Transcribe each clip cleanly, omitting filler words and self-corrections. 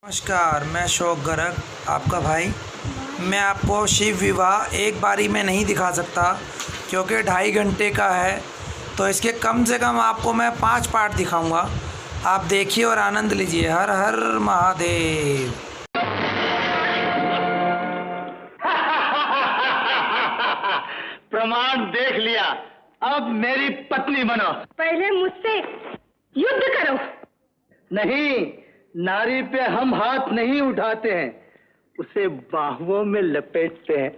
नमस्कार, मैं शोक गर्ग आपका भाई। मैं आपको शिव विवाह एक बारी में नहीं दिखा सकता क्योंकि 2.5 घंटे का है, तो इसके कम से कम आपको मैं 5 पार्ट दिखाऊंगा। आप देखिए और आनंद लीजिए। हर हर महादेव। प्रमाण देख लिया, अब मेरी पत्नी बनो। पहले मुझसे युद्ध करो। नहीं, नारी पे हम हाथ नहीं उठाते हैं, उसे बाहुओं में लपेटते हैं।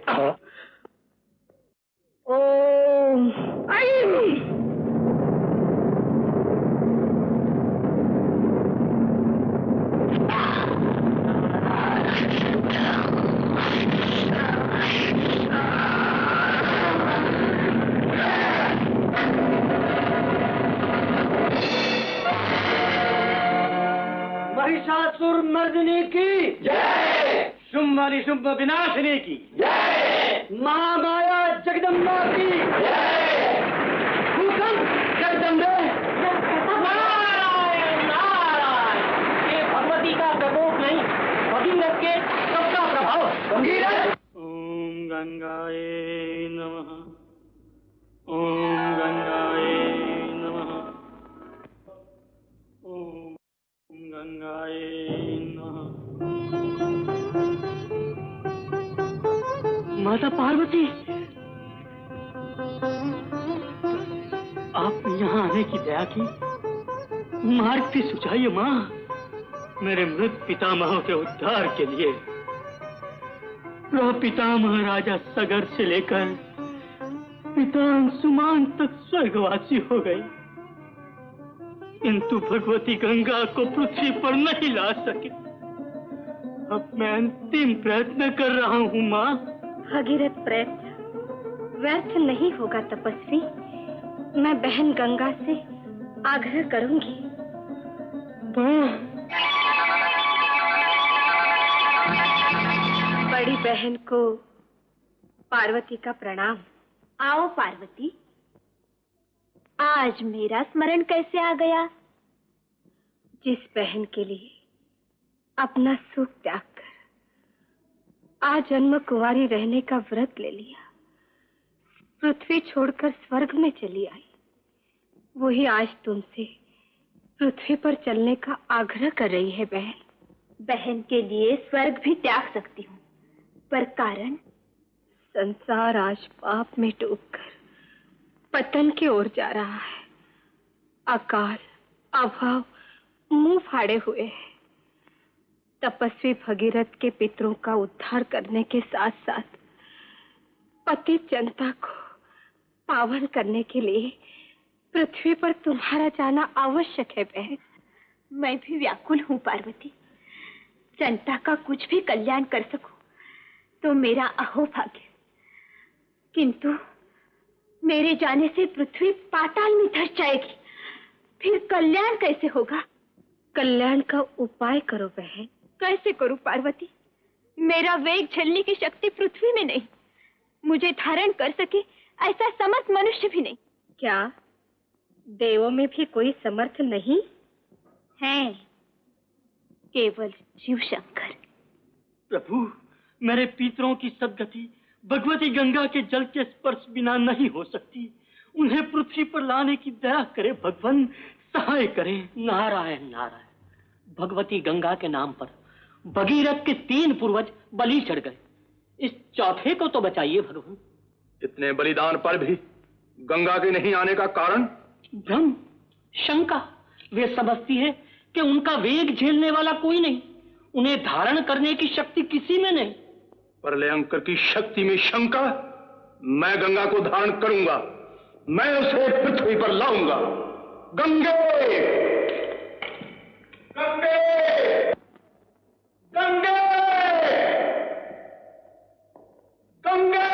ओम ऐं। महिषासुर मर्दिनी की जय, शुंभ निशुंभ विनाशिनी की जय, महामाया जगदम्बा की जय, भूखंड जगदम्बे। नारायण नारायण। ये भगवती का प्रकोप नहीं, भगीरथ के सबका प्रभाव। भगीरथ। ओम गंगाए नमः, ओम गंगाए नमः, ओम गंगाए नमः। माता पार्वती, आप यहाँ आने की दया की, मार्ग भी सुझाइए माँ, मेरे मृत पितामहों के उद्धार के लिए। पितामह राजा सगर से लेकर पिता अंशुमान तक स्वर्गवासी हो गए, किंतु भगवती गंगा को पृथ्वी पर नहीं ला सके। अब मैं अंतिम प्रयत्न कर रहा हूँ माँ। भगीरथ प्रयत्न व्यर्थ नहीं होगा तपस्वी। मैं बहन गंगा से आग्रह करूंगी। बड़ी बहन को पार्वती का प्रणाम। आओ पार्वती, आज मेरा स्मरण कैसे आ गया? जिस बहन के लिए अपना सुख त्याग कर आज जन्म कुंवारी रहने का व्रत ले लिया, पृथ्वी छोड़कर स्वर्ग में चली आई, वही आज तुमसे पृथ्वी पर चलने का आग्रह कर रही है बहन। बहन के लिए स्वर्ग भी त्याग सकती हूँ, पर कारण? संसार आज पाप में डूबकर पतन की ओर जा रहा है। अकाल अभाव मुंह फाड़े हुए है। तपस्वी भगीरथ के पितरों का उद्धार करने के साथ साथ पतित जनता को पावन करने के लिए पृथ्वी पर तुम्हारा जाना आवश्यक है बहन। मैं भी व्याकुल हूँ पार्वती। जनता का कुछ भी कल्याण कर सकूं तो मेरा अहोभाग्य, किंतु मेरे जाने से पृथ्वी पाताल में धस जाएगी, फिर कल्याण कैसे होगा? कल्याण का उपाय करो बहन। कैसे करूं पार्वती? मेरा वेग झेलने की शक्ति पृथ्वी में नहीं, मुझे धारण कर सके ऐसा समर्थ मनुष्य भी नहीं। क्या देवों में भी कोई समर्थ नहीं है? केवल शिव शंकर। प्रभु, मेरे पितरों की सद्गति भगवती गंगा के जल के स्पर्श बिना नहीं हो सकती। उन्हें पृथ्वी पर लाने की दया करे भगवान, सहाय करें। नारायण नारायण। भगवती गंगा के नाम पर भगीरथ के 3 पूर्वज बलि चढ़ गए, इस चौथे को तो बचाइए भगवान। इतने बलिदान पर भी गंगा के नहीं आने का कारण? भ्रम, शंका। वे समझती है कि उनका वेग झेलने वाला कोई नहीं, उन्हें धारण करने की शक्ति किसी में नहीं। प्रलयंकर की शक्ति में शंका? मैं गंगा को धारण करूंगा, मैं उसे पृथ्वी पर लाऊंगा। गंगे गंगे गंगे गंगे।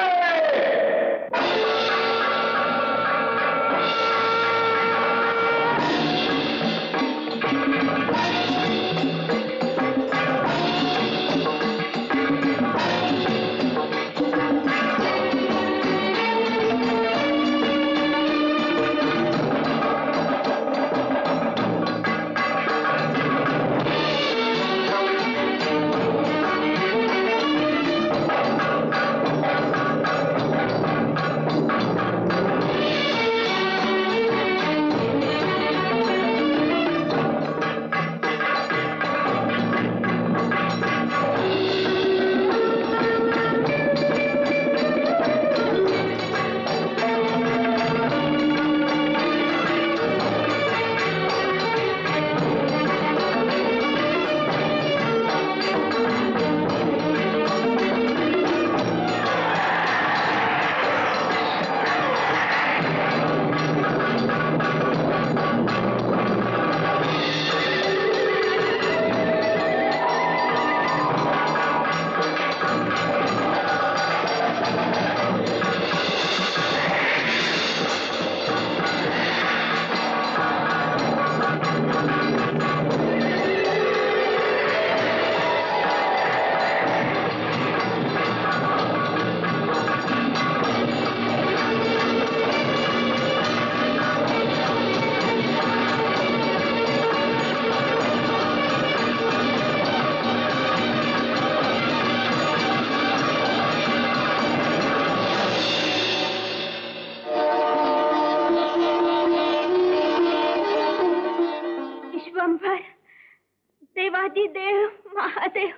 महादेव।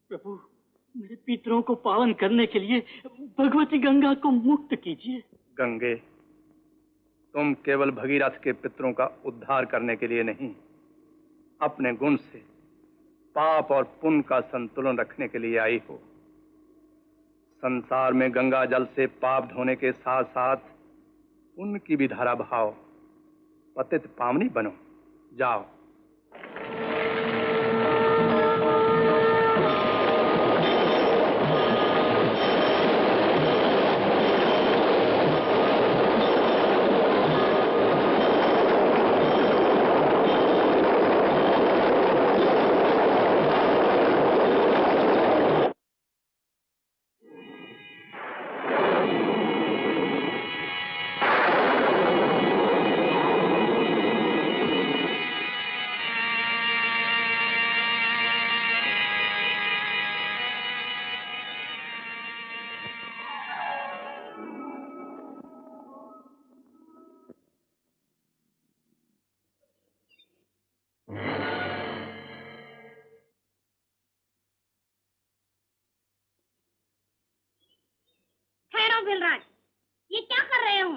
प्रभु, मेरे पितरों को पावन करने के लिए भगवती गंगा को मुक्त कीजिए। गंगे, तुम केवल भगीरथ के पितरों का उद्धार करने के लिए नहीं, अपने गुण से पाप और पुण्य का संतुलन रखने के लिए आई हो। संसार में गंगा जल से पाप धोने के साथ साथ पुण्य की भी धारा बहाओ, पतित पावनी बनो। जाओ। बिलराज, ये क्या कर रहे हो?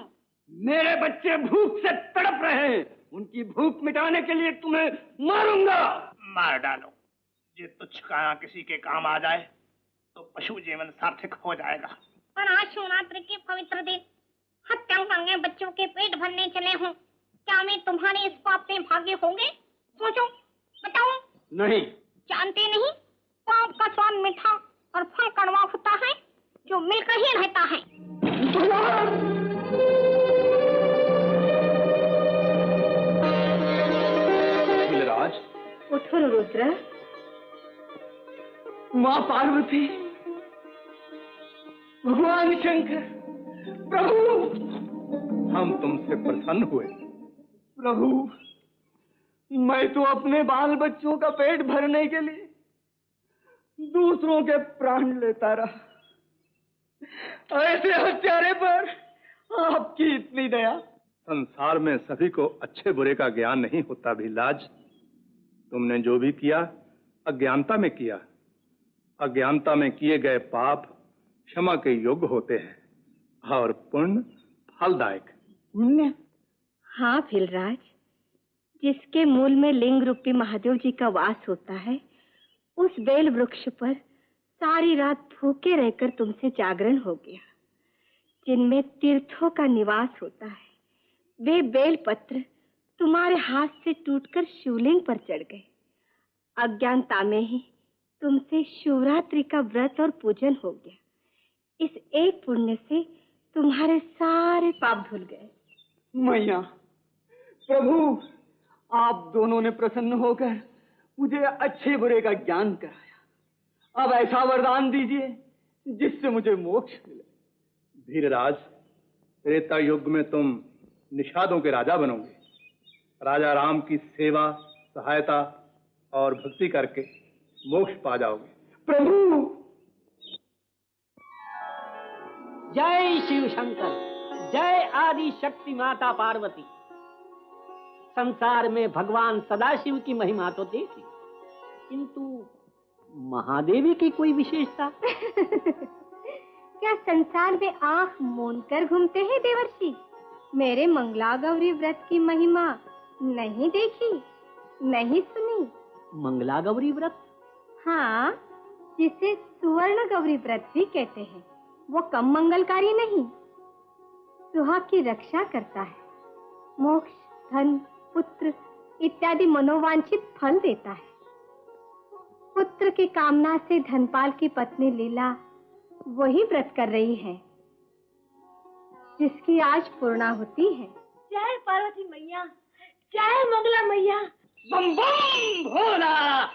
मेरे बच्चे भूख से तड़प रहे हैं। उनकी भूख मिटाने के लिए तुम्हें मारूंगा। मार डालो। ये तुच्छ काया किसी के काम आ जाए तो पशु जीवन सार्थक हो जाएगा। पर आज शिवरात्रि के पवित्र दिन हत्या करने बच्चों के पेट भरने चले हूँ। क्या मैं तुम्हारे इस पाप में भागी होंगे? सोचो, बताओ। नहीं। जानते नहीं, पाप का स्वाद मीठा और फल कड़वा होता है, जो मिलकर ही रहता है। बिलराज, उठो रुद्र। माँ पार्वती, भगवान शंकर, प्रभु, हम तुमसे प्रसन्न हुए। प्रभु, मैं तो अपने बाल बच्चों का पेट भरने के लिए दूसरों के प्राण लेता रहा। ऐसे हत्यारे पर आपकी इतनी दया। संसार में सभी को अच्छे बुरे का ज्ञान नहीं होता भिलाज। तुमने जो भी किया अज्ञानता में किया। अज्ञानता में किए गए पाप क्षमा के योग्य होते हैं और पुण्य फलदायक। पुण्य? हाँ भिलराज, जिसके मूल में लिंग रूपी महादेव जी का वास होता है, उस बेल वृक्ष पर सारी रात भूखे रहकर तुमसे जागरण हो गया। जिनमें तीर्थों का निवास होता है, वे बेल पत्र तुम्हारे हाथ से टूटकर शिवलिंग पर चढ़ गए। अज्ञानता में ही तुमसे शिवरात्रि का व्रत और पूजन हो गया। इस एक पुण्य से तुम्हारे सारे पाप धुल गए। मैया, प्रभु, आप दोनों ने प्रसन्न होकर मुझे अच्छे बुरे का ज्ञान कराया। अब ऐसा वरदान दीजिए जिससे मुझे मोक्ष मिले। धीरराज, त्रेता युग में तुम निषादों के राजा बनोगे। राजा राम की सेवा, सहायता और भक्ति करके मोक्ष पा जाओगे। प्रभु, जय शिव शंकर, जय आदि शक्ति माता पार्वती। संसार में भगवान सदाशिव की महिमा तो देखी, किंतु महादेवी की कोई विशेषता? क्या संसार में आंख मूंद कर घूमते हैं देवर्षि? मेरे मंगला गौरी व्रत की महिमा नहीं देखी, नहीं सुनी? मंगला गौरी व्रत? हाँ, जिसे सुवर्ण गौरी व्रत भी कहते हैं। वो कम मंगलकारी नहीं, सुहाग की रक्षा करता है, मोक्ष, धन, पुत्र इत्यादि मनोवांछित फल देता है। पुत्र की कामना से धनपाल की पत्नी लीला वही व्रत कर रही है जिसकी आज पूर्णाहुति है। जय पार्वती मैया, जय मंगला मैया। बम बम भोला,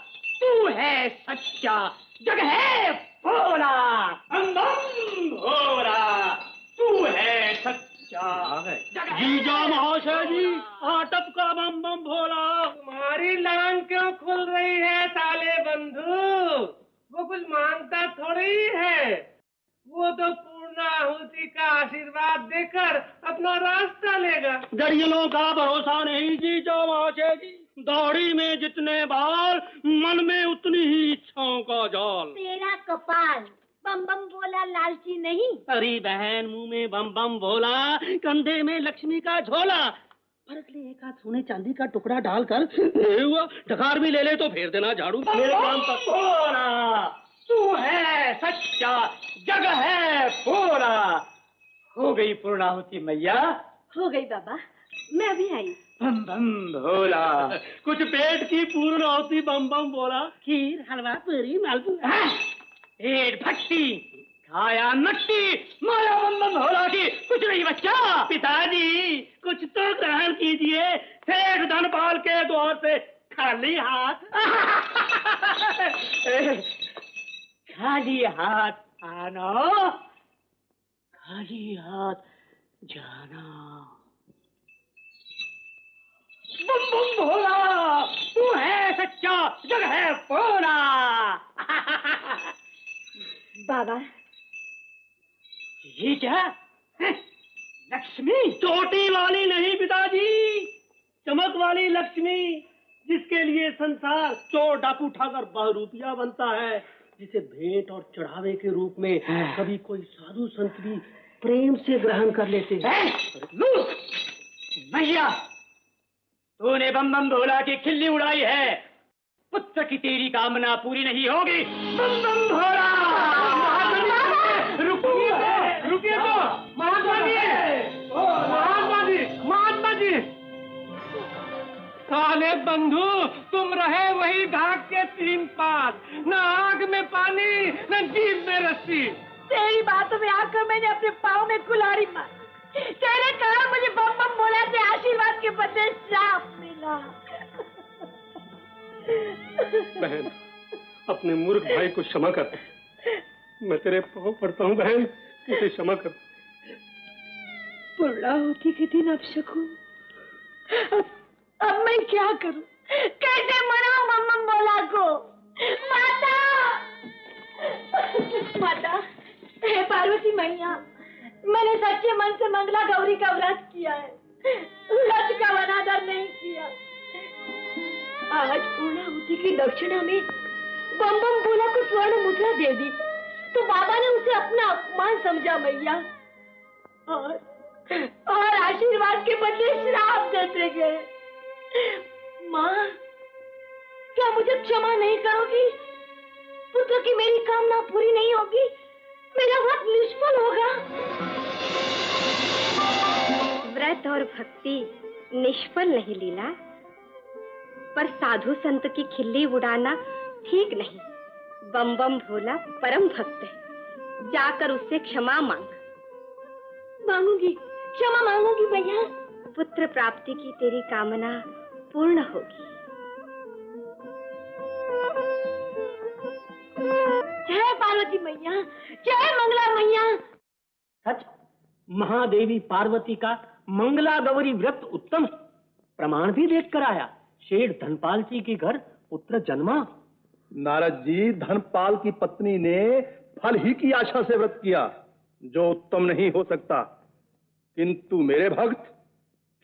तू है सच्चा, जग है भोला। बम बम भोला, तू है सच्चा। जीजा महाशय जी, आटप का बम बम भोला। तुम्हारी लान क्यों खुल रही है साले बंधु? वो कुछ मांगता थोड़ी है, वो तो पूर्णाहुति का आशीर्वाद देकर अपना रास्ता लेगा। गड़ियलों का भरोसा नहीं जीजा महाशय जी। दाढ़ी में जितने बाल, मन में उतनी ही इच्छाओं का जाल। तेरा कपाल, बम बम बोला लालची नहीं। अरे बहन, मुंह में बम बम बोला, कंधे में लक्ष्मी का झोला। फर्क ले, एक हाथ सोने चांदी का टुकड़ा डालकर ढकार भी ले ले तो फेर देना झाड़ू। मेरे काम का पूरा, तू है सच्चा, जग है पूरा। हो गई पूर्णाहुति मैया? हो गई बाबा, मैं अभी आई। बम बम भोला, कुछ पेट की पूर्णाहुति बम बम बोला। खीर, हलवा, पूरी, मालपुआ, पेट भट्टी, खाया नट्टी, माया बम बम भोला की कुछ नहीं बच्चा। पिताजी कुछ तो ग्रहण कीजिए, सेठ धनपाल के द्वार से खाली हाथ खाली हाथ आना, खाली हाथ जाना। बम बम भोला, तू है सच्चा, जग है पूरा। बाबा, ये क्या है? लक्ष्मी? चोटी वाली नहीं पिताजी, चमक वाली लक्ष्मी, जिसके लिए संसार चोर डाकू ठाकर बहरूपिया बनता है, जिसे भेंट और चढ़ावे के रूप में कभी कोई साधु संत भी प्रेम से ग्रहण कर लेते हैं। भैया, तूने बम बम भोला की खिल्ली उड़ाई है, पुत्र की तेरी कामना पूरी नहीं होगी। बम बम भोला, रुकिए तो महात्मा जी, साले बंधु, तुम रहे वही घाट के 3 पास, न आग में पानी, न जीभ में रस्सी। तेरी बातों में आकर मैंने अपने पाँव में कुल्हाड़ी मारी। तेरे कारण मुझे बम बम बोला से आशीर्वाद के बदले श्राप मिला। बहन, अपने मूर्ख भाई को क्षमा कर। मैं तेरे पाँव पड़ता हूँ बहन, मुझे क्षमा कर। पूर्णाहुति के दिन अब शकूं, अब मैं क्या करूं? कैसे मनाऊं बम बम बोला को? माता, माता, हे पार्वती मैया, मैंने सच्चे मन से मंगला गौरी का व्रत किया है, व्रत का अनादर नहीं किया। आज पूर्णाहुति की दक्षिणा में बम बम बोला को स्वर्ण मुद्रा दे दी, तो बाबा ने उसे अपना अपमान समझा मैया, और आशीर्वाद के बदले श्राप देते गए। माँ, क्या मुझे क्षमा नहीं करोगी? पुत्र की मेरी कामना पूरी नहीं होगी, मेरा व्रत निष्फल होगा। व्रत और भक्ति निष्फल नहीं लीला, पर साधु संत की खिल्ली उड़ाना ठीक नहीं। बम बम भोला परम भक्त है, जाकर उससे क्षमा मांग। मांगूंगी, क्षमा मांगूंगी भैया। पुत्र प्राप्ति की तेरी कामना पूर्ण होगी। जय पार्वती मैया, जय मंगला मैया। सच, महादेवी पार्वती का मंगला गौरी व्रत उत्तम है। प्रमाण भी देख कर आया, शेठ धनपाल जी के घर पुत्र जन्मा। नारद जी, धनपाल की पत्नी ने फल ही की आशा से व्रत किया, जो उत्तम नहीं हो सकता, किंतु मेरे भक्त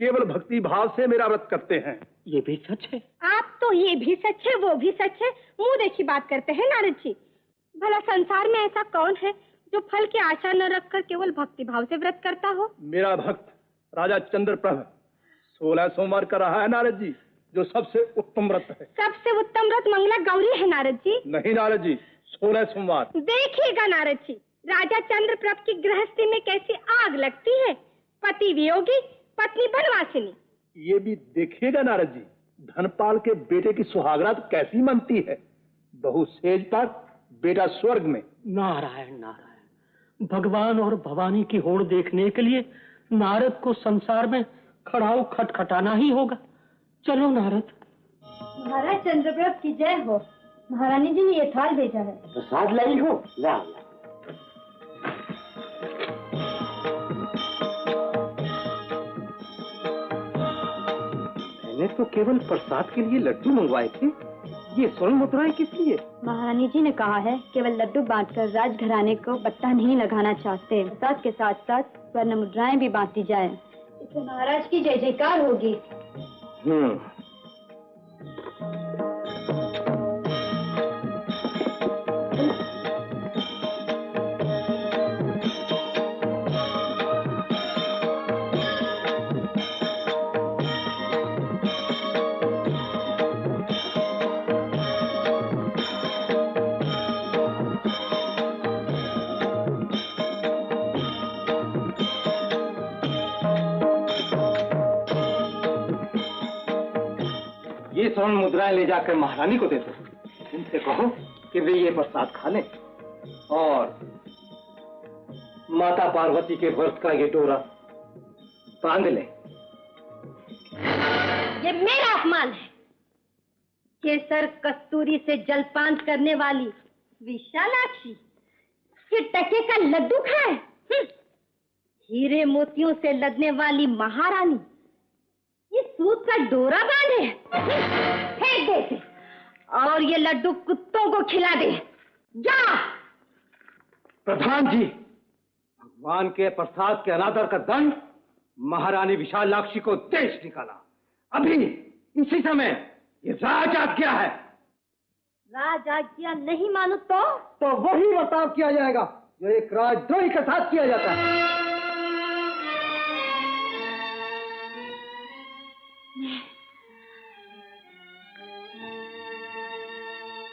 केवल भक्ति भाव से मेरा व्रत करते हैं। ये भी सच है। आप तो ये भी सच है, वो भी सच है, मुंह देखी बात करते हैं नारद जी। भला संसार में ऐसा कौन है जो फल की आशा न रखकर केवल भक्ति भाव से व्रत करता हो? मेरा भक्त राजा चंद्रप्रभ 16 सोमवार कर रहा है नारद जी, जो सबसे उत्तम व्रत है। सबसे उत्तम व्रत मंगला गौरी है नारद जी। नहीं नारद जी, 16 सोमवार। देखिएगा नारद जी, राजा चंद्रप्रभ की गृहस्थी में कैसी आग लगती है। पति वियोगी, पत्नी बनवासिनी। ये भी देखिएगा नारद जी, धनपाल के बेटे की सुहागरात कैसी मनती है। बहू सेज पर, बेटा स्वर्ग में। नारायण नारायण, भगवान और भवानी की होड़ देखने के लिए नारद को संसार में खड़ाऊ खटखटाना ही होगा। चलो नारद। महाराज चंद्रप्रभ की जय हो। महारानी जी ने ये थाल भेजा है। प्रसाद लाई हो, लाओ। मैंने तो केवल प्रसाद के लिए लड्डू मंगवाए थे, ये स्वर्ण मुद्राएं किस लिए? महारानी जी ने कहा है केवल लड्डू बांटकर राजघराने को पत्ता नहीं लगाना चाहते, प्रसाद के साथ साथ स्वर्ण मुद्राएं भी बांटी जाए, इससे महाराज की जय जयकार होगी। स्वर्ण मुद्राएं ले जाकर महारानी को दे दो। उनसे कहो कि वे ये प्रसाद खा लें और माता पार्वती के व्रत का ये डोरा बांध ले। ये मेरा अपमान है। केसर कस्तूरी से जलपान करने वाली विशालाक्षी ये टके का लड्डू खाए। हीरे मोतियों से लदने वाली महारानी ये सूत का डोरा बांधे। फेंक दे इसे और ये लड्डू कुत्तों को खिला दे। जा। प्रधान जी, भगवान के प्रसाद के अनादर का दंड महारानी विशालाक्षी को देश निकाला। अभी इसी समय ये राज आज्ञा है। राज आज्ञा नहीं मानो तो वही बर्ताव किया जाएगा जो एक राजद्रोही के साथ किया जाता है।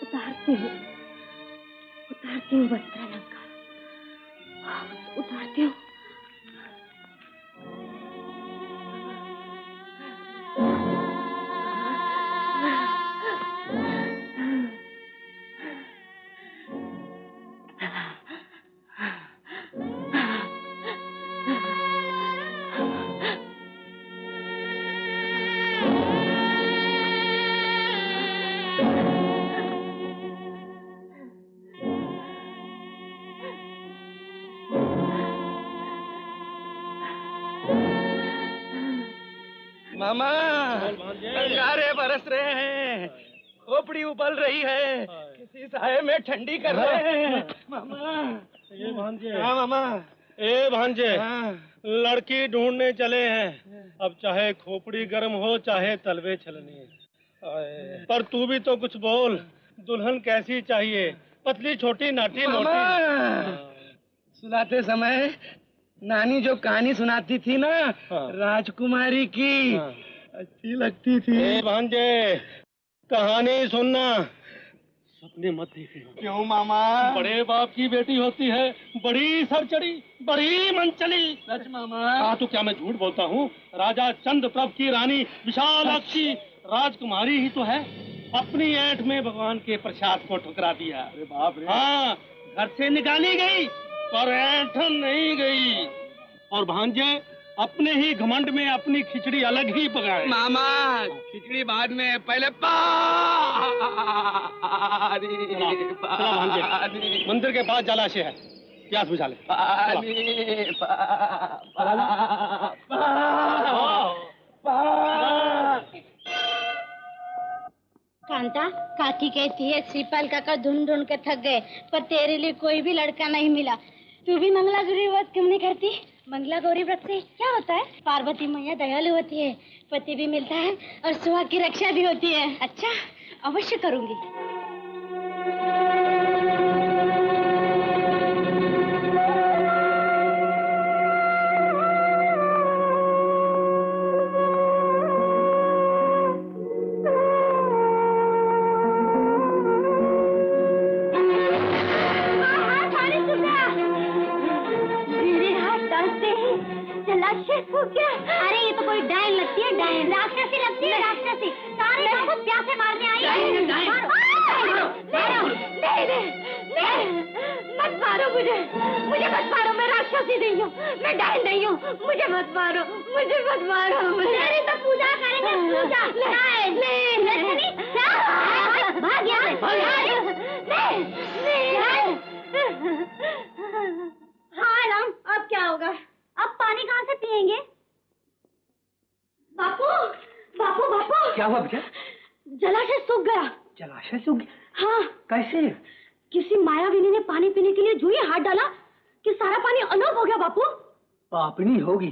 उतारती हूँ वस्त्रालंकार, उतारती हूँ। मामा, अंगारे बरस रहे हैं, खोपड़ी उबल रही है, किसी साये में ठंडी कर रहे हैं। मामा, ये भांजे। हाँ मामा। ए भांजे, हाँ। लड़की ढूंढने चले हैं। अब चाहे खोपड़ी गर्म हो चाहे तलवे छलने, पर तू भी तो कुछ बोल। दुल्हन कैसी चाहिए? पतली छोटी नाटी मोटी? सुलाते समय नानी जो कहानी सुनाती थी ना, राजकुमारी की, अच्छी लगती थी। ए भांजे, कहानी सुनना, सपने मत देखना। क्यों मामा? बड़े बाप की बेटी होती है, बड़ी सरचड़ी, बड़ी मनचली। सच मामा? हाँ, तो क्या मैं झूठ बोलता हूँ? राजा चंद्रप्रभ की रानी विशालाक्षी राजकुमारी ही तो है। अपनी ऐंठ में भगवान के प्रसाद को ठुकरा दिया। अरे बाप रे। हाँ, घर से निकाली गई पर ऐंठन नहीं गई। और भांजे, अपने ही घमंड में अपनी खिचड़ी अलग ही पकाए। मामा, खिचड़ी बाद में, पहले भांजे, मंदिर के पास जलाशय है, प्यास बुझा ले। कांता, काकी कहती है श्रीपाल काका ढूंढ ढूंढ के थक गए, पर तेरे लिए कोई भी लड़का नहीं मिला। तू भी मंगला गौरी व्रत क्यों नहीं करती? मंगला गौरी व्रत से क्या होता है? पार्वती मैया दयालु होती है, पति भी मिलता है और सुहाग की रक्षा भी होती है। अच्छा, अवश्य करूंगी। अरे ये तो कोई डायन लगती है, डायन राक्षसी लगती है, राक्षसी। सारे को प्यासे मारने आई है। मत मारो मुझे, मत मारो। मैं राक्षसी नहीं हूँ, मैं डायन नहीं हूँ। मुझे मत मारो, मत मारो। मेरी तो पूजा करेंगे, पूजा। भाग यहाँ से। हाँ राम, अब क्या होगा? अब पानी कहाँ से पिएंगे? बापू, बापू, बापू। क्या हुआ बेटा? जलाशय सूख गया। जलाशय सूख गया? हाँ। कैसे? किसी मायाविनी ने पानी पीने के लिए जो ही हाथ डाला कि सारा पानी अनोप हो गया। बापू, पापनी होगी,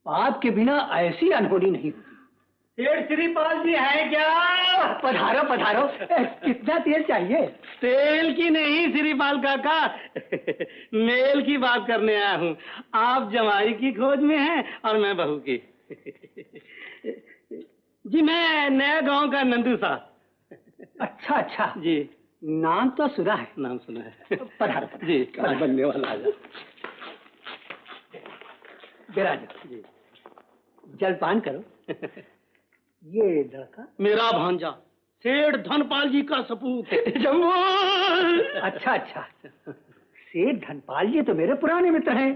पाप के बिना ऐसी अनहोनी नहीं होती। सेठ श्रीपाल जी है क्या? पधारो पधारो। कितना तेल चाहिए? तेल की नहीं श्रीपाल काका, मेल की बात करने आया हूँ। आप जमाई की खोज में हैं और मैं बहू की। जी मैं नया गांव का नंदू सा। अच्छा अच्छा जी, नाम तो सुना है। नाम सुना है। पधारो जी, कल बनने वाला आ जाओ। बिराजो जी, जलपान करो। ये लड़का मेरा भांजा सेठ धनपाल जी का सपूत है। जम्बू। अच्छा अच्छा, सेठ धनपाल जी तो मेरे पुराने मित्र हैं।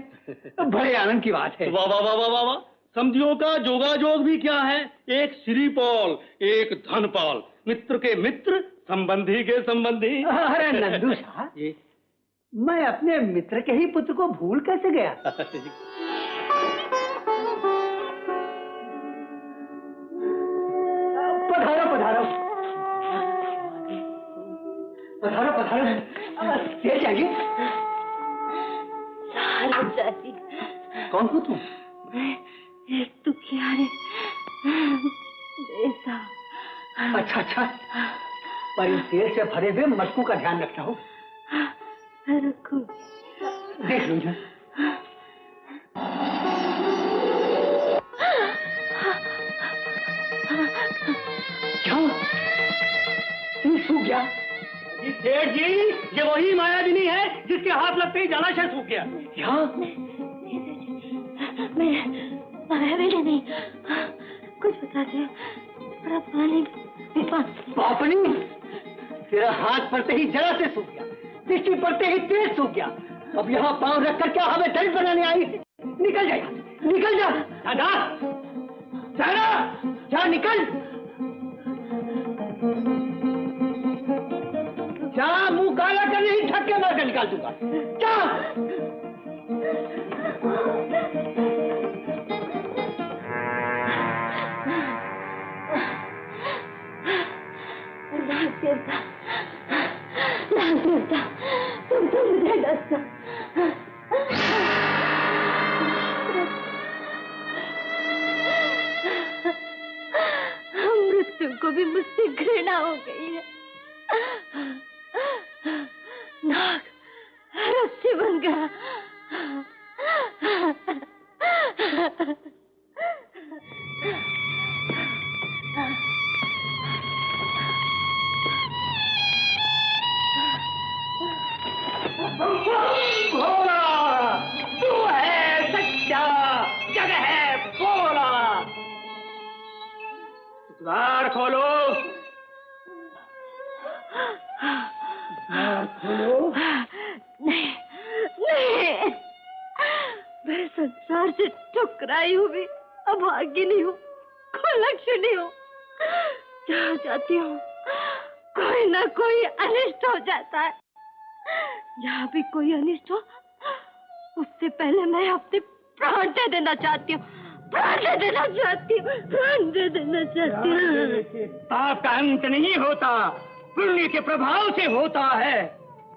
बड़े आनंद की बात है। वाह वाह वाह वाह वाह, समझियों का जोगाजोग भी क्या है, एक श्रीपाल एक धनपाल, मित्र के मित्र संबंधी के संबंधी। अरे नंदू साहब, मैं अपने मित्र के ही पुत्र को भूल कैसे गया। पधारो पधारो पधारो पधारो, ये चाहिए। जी, कौन हो तुम? एक दुखियारे ऐसा। अच्छा अच्छा, पर इन तेल से भरे हुए मटकों का ध्यान रखना हो। रखो। देख लो इधर। क्या तू सूख गया? सेठ जी, ये वही मायाविनी है जिसके हाथ लगते ही जलाशय सूख गया। क्या? मैं मायाविनी नहीं, कुछ बताते थोड़ा पानी। पापनी, तेरा हाथ पड़ते ही जरा से सूख गया, दृष्टि पड़ते ही तेज सूख गया। अब यहाँ पांव रखकर क्या हमें टेंट बनाने आई? निकल जाएगा, निकल जा। दादा, जा निकल। जा, मुंह काला कर नहीं, धक्के मार कर निकाल दूंगा। जा। देवता, तुम तो मुझे डरता। मृत्यु को भी मुझसे घृणा हो गई है। नाग रस्सी बन गया। भोला, तू है सच्चा, जग है भोला। द्वार खोलो, द्वार खोलो। नहीं नहीं, मैं संसार से ठुकराई हुई अभागिनी हूँ, कुलक्षणी हूँ। जहाँ जाती हूँ कोई ना कोई अनिष्ट हो जाता है। जहाँ भी कोई अनिष्ट हो, उससे पहले मैं अपने प्राण दे देना चाहती हूँ, प्राण दे देना चाहती हूँ, प्राण दे देना चाहती हूँ। पाप का अंत नहीं होता, पुण्य के प्रभाव से होता है।